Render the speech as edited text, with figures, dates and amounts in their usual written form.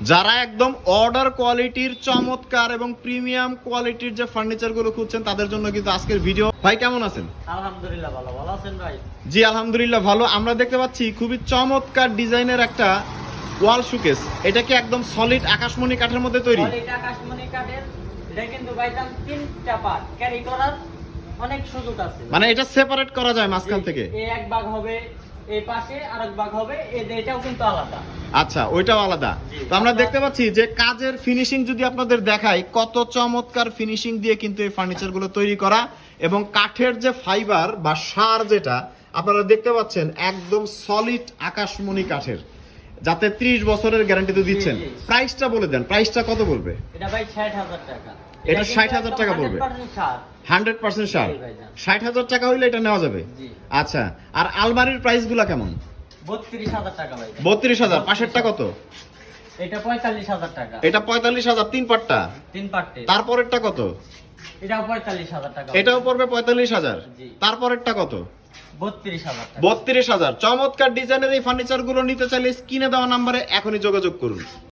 যারা একদম অর্ডার কোয়ালিটির চমৎকার এবং প্রিমিয়াম কোয়ালিটির যে ফার্নিচার গুলো খুঁজছেন তাদের জন্য কিন্তু আজকের ভিডিও। ভাই কেমন আছেন? আলহামদুলিল্লাহ ভালো। ভালো আছেন ভাই? জি আলহামদুলিল্লাহ ভালো। আমরা দেখতে পাচ্ছি খুবই চমৎকার ডিজাইনের একটা ওয়াল শোকেস। এটা কি একদম সলিড আকাশমণি কাঠের মধ্যে তৈরি? সলিড আকাশমণি কাঠের। এটা কিন্তু ভাইজান তিনটা পার্ট ক্যারি করার অনেক সুযোগ আছে। মানে এটা সেপারেট করা যায় মাঝখান থেকে? এই এক ভাগ হবে, এই পাশে আরেক ভাগ হবে, এটাও কিন্তু আলাদা। আচ্ছা, ওইটাও আলাদা। তো আমরা দেখতে পাচ্ছি যে কাজের ফিনিশিং যদি আপনাদের দেখাই, কত চমৎকার ফিনিশিং দিয়ে কিন্তু এই ফার্নিচার গুলো তৈরি করা, এবং কাঠের যে ফাইবার বা সার যেটা আপনারা দেখতে পাচ্ছেন একদম সলিড আকাশমণি কাঠের, যাতে 30 বছরের গ্যারান্টি তো দিচ্ছেন। প্রাইসটা বলে দেন, প্রাইসটা কত পড়বে? এটা ভাই 60,000 টাকা। এটা 60,000 টাকা পড়বে? 100% সার। 60,000 টাকা হইলে এটা নেওয়া যাবে। আচ্ছা, আর আলমারির প্রাইস গুলা কেমন? 32,000 টাকা ভাই। 32,000। পাশেরটা কত? এটা 45,000 টাকা। এটা 45,000 তিন পাটটা? তিন পার্টে। তারপরেরটা কত? এটাও 45,000 টাকা। এটাও পড়বে 45,000। জি। তারপরেরটা কত? 32,000 টাকা। 32,000। চমৎকার ডিজাইনের এই ফার্নিচার গুলো নিতে চাইলে স্ক্রিনে দেওয়া নম্বরে এখনই যোগাযোগ করুন।